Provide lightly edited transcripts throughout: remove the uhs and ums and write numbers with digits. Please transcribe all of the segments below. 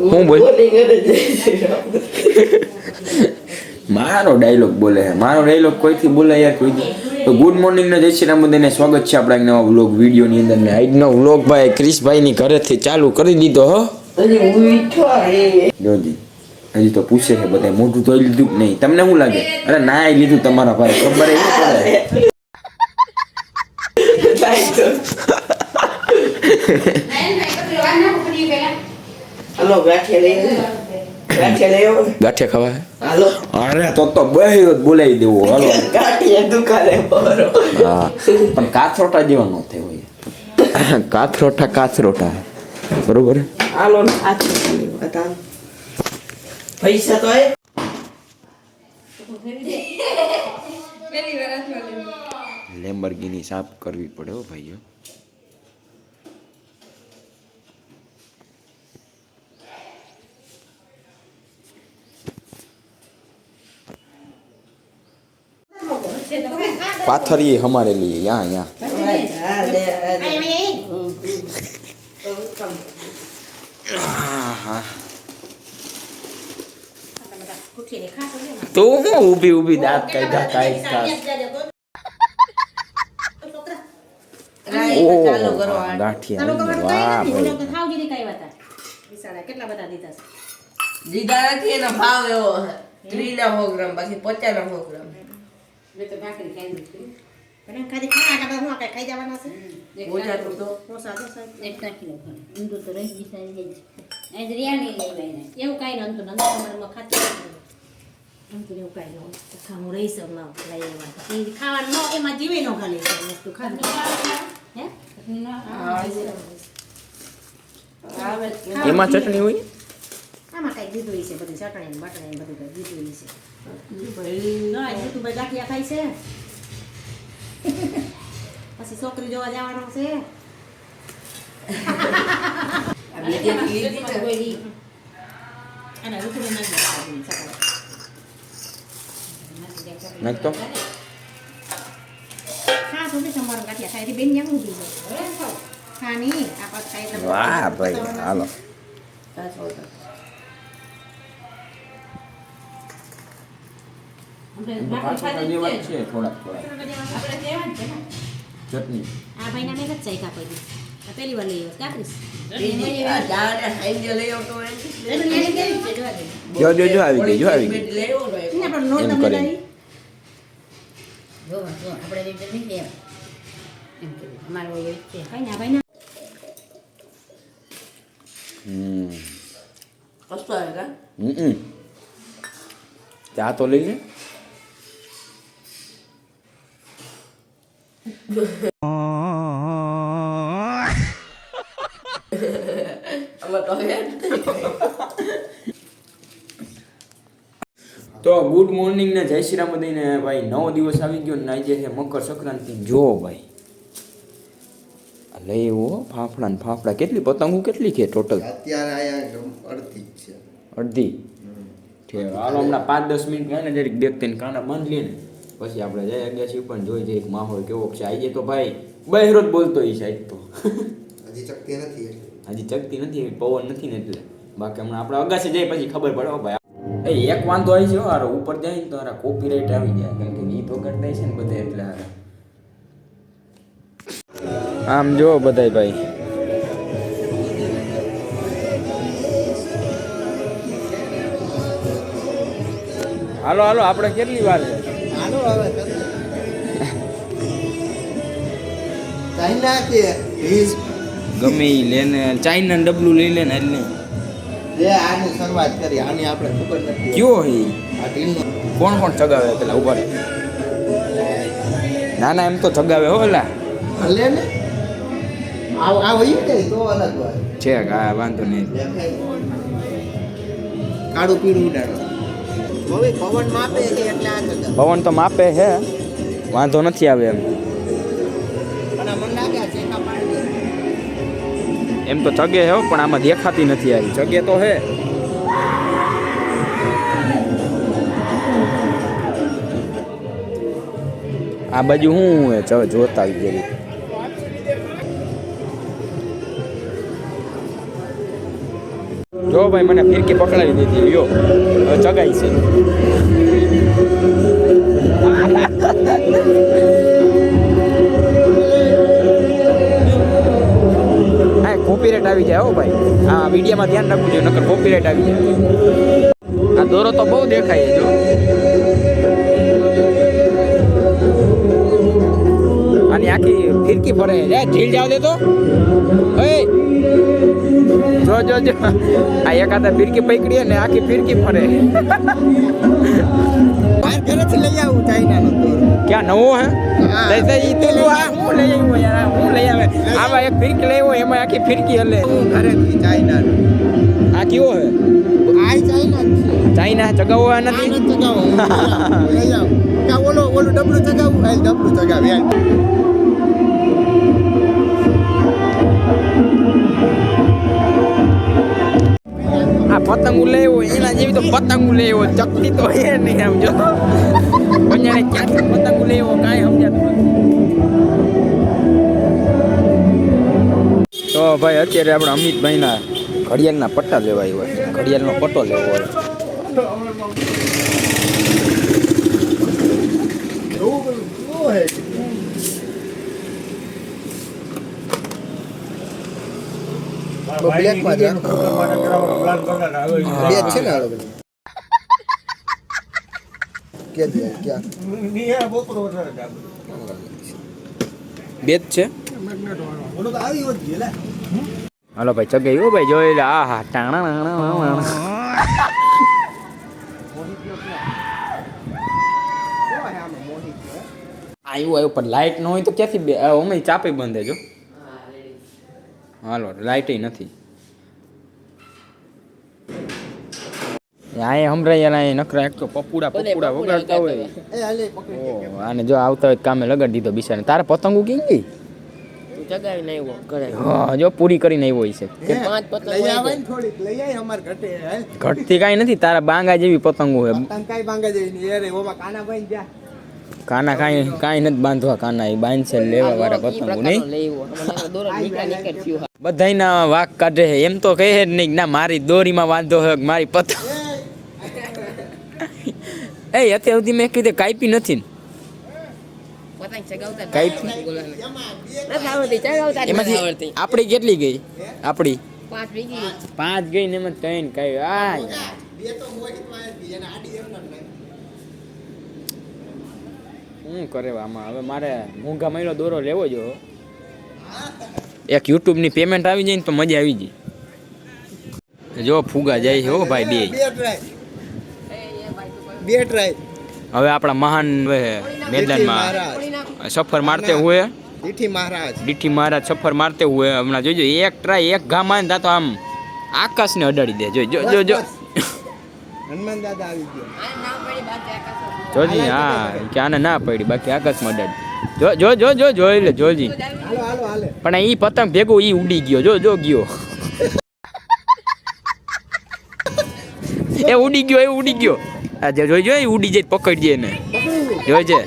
હું બોલ મારો ડાયલોગ બોલે છે મારો ડાયલોગ કોઈથી બોલે યાર કોઈ તો ગુડ મોર્નિંગ ને જય શ્રી રામ બધાને સ્વાગત છે આપણા એક નવા વ્લોગ વિડીયોની અંદર ને આજનો વ્લોગ ભાઈ ક્રિશભાઈની ઘરેથી ચાલુ કરી દીધો હો જોજી હજી તો પૂછે છે બધા મોઢું ધોઈ લીધું કે નહીં તમને શું લાગે અરે ના લીધું તમારા ભાઈ ખબર એ પડે હાલો ગાંઠિયા ખાવા હાલો અરે તો બહી બોલાવી દેવો હાલો ગાંઠિયા દુકાને બરો હા પણ કાથરોટા જેવા ન થાય હોય કાથરોટા બરોબર હાલો આથી બતા પૈસા તો હે લેમ્બોર્ગિની સાફ કરવી પડે હો ભાઈઓ पाथर ये हमारे लिए यहाँ यहाँ तो ऊभी ऊभी दांत काढ़ा गाठिया वाह કેટલા બધા દીધા દીધા નથી એનો ભાવ એવો 300 ગ્રામ પછી 50 ગ્રામ મેં તો ભાખરી ખાઈ લીધી પણ ખાલી ખાવા કાઢા હું ખાઈ જવાના છે ઓજા તો સાદો સાહેબ એક કિલો ખાને ઊંધું તો રહી બિસારી જાય છે એ રિયાની લેવાય ને એવું કાઈ નતું નંદ તમારમાં ખાતી નતું એવું કાઈ ન ખાવું રહી સર માં લઈ લેવા એ ખાવાનું નો એમાં જીવે નો ખાલી વસ્તુ ખાતી હે એમાં ચટણી હોય આમાં કઈ દીધું છે બધી ચટણી ને બટણી ને બધું દીધું છે ના એ તું ભાઈ ગાંઠિયા ખાઈ છે પછી છોકરી જોવા જવાનો છે અને ઋતુને નાખ તો હા તો તમારો ગાંઠિયા ખાઈ બેન ન્યા ઊભી છે ખાની આ પાછ ખાઈ વાહ ભાઈ હાલો ચટણી આ ભાઈ ના મેં જ ચાખ્યા પછી આ પહેલી વાર લઈ આવ્યો કાકરીસ જો આવી ગઈ આપણે નોટ એમ તમે કરે. લઈ જો આપણે રીતે નહીં એમ કે અમારો હોય છે કઈ ના ભાઈ ના કસ્તો હે કા ચા તો લઈ લે તો ગુડ મોર્નિંગ ને જય શ્રી રામ બધાને ભાઈ નવો દિવસ આવી ગયો ને આજે છે મકર સંક્રાંતિ જો ભાઈ લઈ એવો ફાફડા ને ફાફડા કેટલી પતંગો કેટલી છે ટોટલ અત્યારે આયા અડધી જ છે અડધી ઠીક હાલો હમણાં 5-10 મિનિટ થાય ને જરીક દેખતે ને કાના બાંધ લઈએ ને પછી આપણે જઈ ગયા છીએ પણ જોઈ જઈએ માહોલ કેવો છે આજે તો ભાઈ બહેરો જ બોલતો એ સાઈડ તો હજી ચકતી નથી હજી ચકતી નથી પવન નથી ને એટલે બાકી હમણાં આપણે અગાસી જઈએ પછી ખબર પડે હો ભાઈ એક વાંધો આવી છે હારો ઉપર જાય ને તો હારા કોપીરાઇટ આવી જાય કેમ કે ગીત વગાડતા છે ને બધા એટલે હારા આમ જો બધાય ભાઈ હાલો હાલો આપણે કેટલી વાર છે હાલો હવે ચાઇના કે રીસ ગમે ઈ લેને ચાઇના ડબલું લઈ લે ને એટલે જે આની શરૂઆત કરી આની આપણે ખબર નથી કયો હે આ ટીમનો કોણ કોણ ચગાવે પેલા ઉપર ના ના એમ તો ચગાવે હો લા ભલે ને આ વયું ને તો અલગ હોય છે હા વાંધો નહીં કાળું પીળું ઉડાડો હવે પવન માપે છે એટલે આ જગા પવન તો માપે હે વાંધો નથી આવે એમ અને મને લાગે છે કા પાડી એમ તો ચગે હે હો, પણ આમાં દેખાતી નથી આવી ચગે તો હે આ બાજુ શું હે જોતા આવી ગઈ જો ભાઈ મને ફિરકી પકડાવી દીધી યો હવે ચગાઈ છે હા કોપીરાઇટ આવી જાય હો ભાઈ હા વિડીયોમાં ધ્યાન રાખવું જોઈએ નકર કોપીરાઇટ આવી જાય આ દોરો તો બહુ દેખાય જો આની આખી ફિરકી ફરે ઢીલ જાવ દે તો જો જો જો આ એકાદા ફિરકી પકડીએ ને આખી ફિરકી ફરે બહાર ઘરેથી લઈ આવું ચાઇનાનો દોરો ક્યાં નવો હે હું લઈ આવ્યો યાર હું લઈ આવે આવા એક ફિરકી લઈ આવ્યો એમાં આખી ફિરકી હલે ઘરેથી ચાઇનાનો આ કેવો હે આ ચાઇના જ છે ચાઇના ચગાવો નથી આનો ચગાવો લઈ આવ કા ઓલું ડબલું ચગાવું આ ડબલું ચગાવી આ પતંગ લેવો એના જેવી તો પતંગ લેવો ચકતી તો એ નહીં આમ જો બન્યાને ક્યાંથી પતંગ લેવો કાંઈ સમજાતું નથી તો ભાઈ અત્યારે આપણે અમિતભાઈના ઘડિયાળના પટ્ટા લેવા આવ્યા છે ઘડિયાળનો પટ્ટો લેવો હોય બ્લેક માં છે બે છે ને અલગ કે દે ક્યાં બે જ છે ઓલો તો આવી હોત ગયેલા હાલો ભાઈ ચગાઈ હો ભાઈ જોઈ લે આ હા ટાણા આવ્યું પણ લાઇટ ન હોય તો ક્યાંથી બે અમે ચાપે બંધે જો હાલો લાઇટ નથી અહીંયા હમરાઈ નખરા એક તો પપુડા વગાડતા હોય એ હાલે પકડી ઓહ આને જો આવતા હોય કામે લગાડી દીધો બિચારાને તારે પતંગો ક્યાં ગઈ ચગાવી નહીં આવ્યો ઘરે હા જો પૂરી કરીને આવ્યો છે કે 5 પતંગ લઈ આવે ને થોડીક લઈ આય અમાર ઘટે હાલ ઘટતી કાંઈ નથી તારા બાંગા જેવી પતંગો હોય પતંગ કાઈ ભાંગા જઈ ની યાર ઓમાં કાના ભાઈ જા કાના કાંઈ નથી બાંધવા કાના એ બાંધશે લેવા વાળા પતંગો નહીં દોરો નીકળ થયું બધાયના વાક કાઢે છે એમ તો કહે જ નહીં કે ના મારી દોરીમાં વાંધો હોય મારી પતંગ એ અત્યાર સુધી મેં કીધું કાપી નથી ને પતંગ ચગાવતા કાપી નથી આવડતી ચગાવતા એમાંથી આપણી કેટલી ગઈ આપણી 5 વીગી 5 ગઈ ને એમાં 3 કઈ આ બે તો મોહિત માં આવી અને આડી એમ ન શું કરે આમાં હવે મારે મોંઘા મહિનો દોરો લેવો જો એક યુટ્યુબની પેમેન્ટ આવી જાય ને તો મજા આવી જાય જો ફુગા જાય છે હો ભાઈ બે ટ્રાય હવે આપણા મહાન મેદાનમાં સફર મારતે હુએ દીઠી મહારાજ સફર મારતે હુએ હમણાં જોજો એક ટ્રાય એક ઘા માન તો આમ આકાશને અડાડી દે જો જો જો હનુમાન દાદા આવી ગયા જોજી હા કે આને ના પડી બાકી આકાશમાં અડાડી જો જો જો જો જોઈ લે જોજી હાલો હાલો હાલે પણ ઈ પતંગ ભેગો ઈ ઉડી ગયો જો જો ગયો એ ઉડી ગયો આ જોઈ જો એ ઉડી જાય પકડી જાય ને જોઈ છે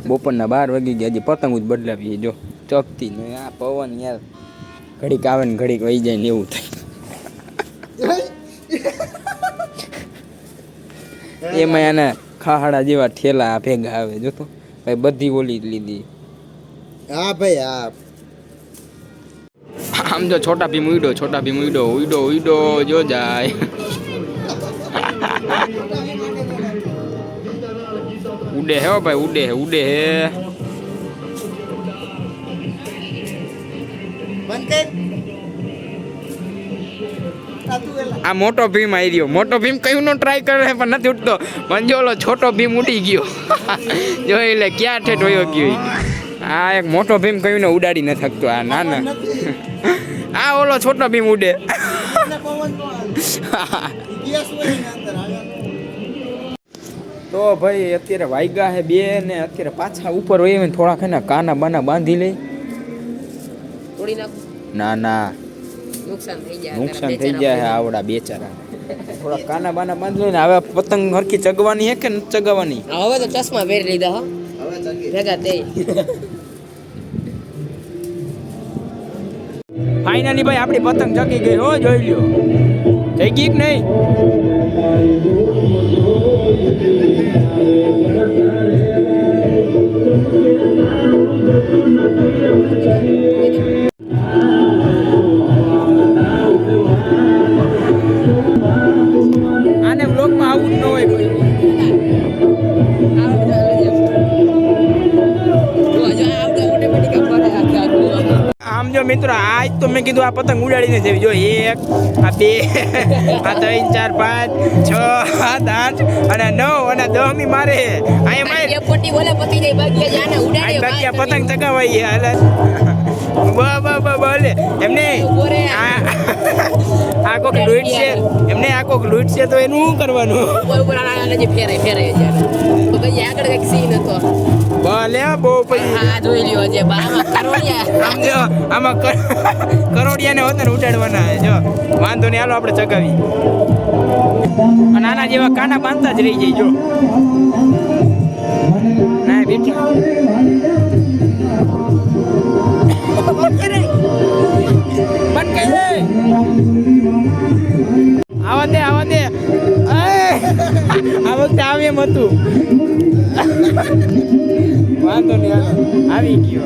બપોરના 12 વાગી ગયા હજી પતંગ જ બદલાવીએ જો ચોકતી ને આ પવન યાર ઘડીક આવે ને ઘડીક વહી જાય ને એવું થાય એમાં એના ખાહડા જેવા ઠેલા ભેગા આવે જો તો ભાઈ બધી ઓલી લીધી હા ભાઈ હા આમ જો છોટા ભીમ ઉડો જો જાય ઉડે હે ભાઈ ઉડે હે આ મોટો ભીમ આવી રહ્યો મોટો ભીમ કયું નો ટ્રાય કરે પણ નથી ઉડતો મંજોલો છોટો ભીમ ઉડી ગયો જોઈ લે ક્યાં ઠેઠ વયો ગયો આ એક મોટો ભીમ કયું ને ઉડાડી ન શકતો આ નાના આ ઓલો છોટો ભીમ ઉડે તો ભાઈ અત્યારે વાગ્યા હે 2 ને અત્યારે પાછા ઉપર હોય ને થોડાક ને કાના બાના બાંધી લે તોડી નાખ ના નુકસાન થઈ જાય આવડા બેચારા થોડા કાના બાના બાંધી લે ને હવે પતંગ હરખી ચગવાની હે કે ન ચગવાની હવે તો ચશ્મા પહેરી લીધા હો ભેગા થઈ ફાઇનલી ભાઈ આપણી પતંગ ચગી ગઈ હો, જોઈ લ્યો. થઈ ગઈ કે નહીં? આને બ્લોગમાં આવું જ ન હોય કોઈ. આમ જો મિત્રો, આજ તો મેં કીધું આ પતંગ ઉડાડીને જવી. જો 1 આ 2 આ 3 4 5 6 7 8 અને 9 અને 10મી મારે અહીંયા પતંગ ચગાવાઈ એટલે બોલે એમને આ કોક લૂંટ છે, એમને આ કોક લૂંટ છે તો એનું શું કરવાનું? ભલે બહુ પછી આમાં કરોડિયાને હોત ને ઉડાડવાના. જો વાંધો નહીં, હાલો આપણે ચગાવી. અને આના જેવા કાના બાંધતા જ રહી જાય. જો ના બેઠા આવા દે આ વખતે આવે એમ હતું. વાંધો નહીં, આવી ગયો.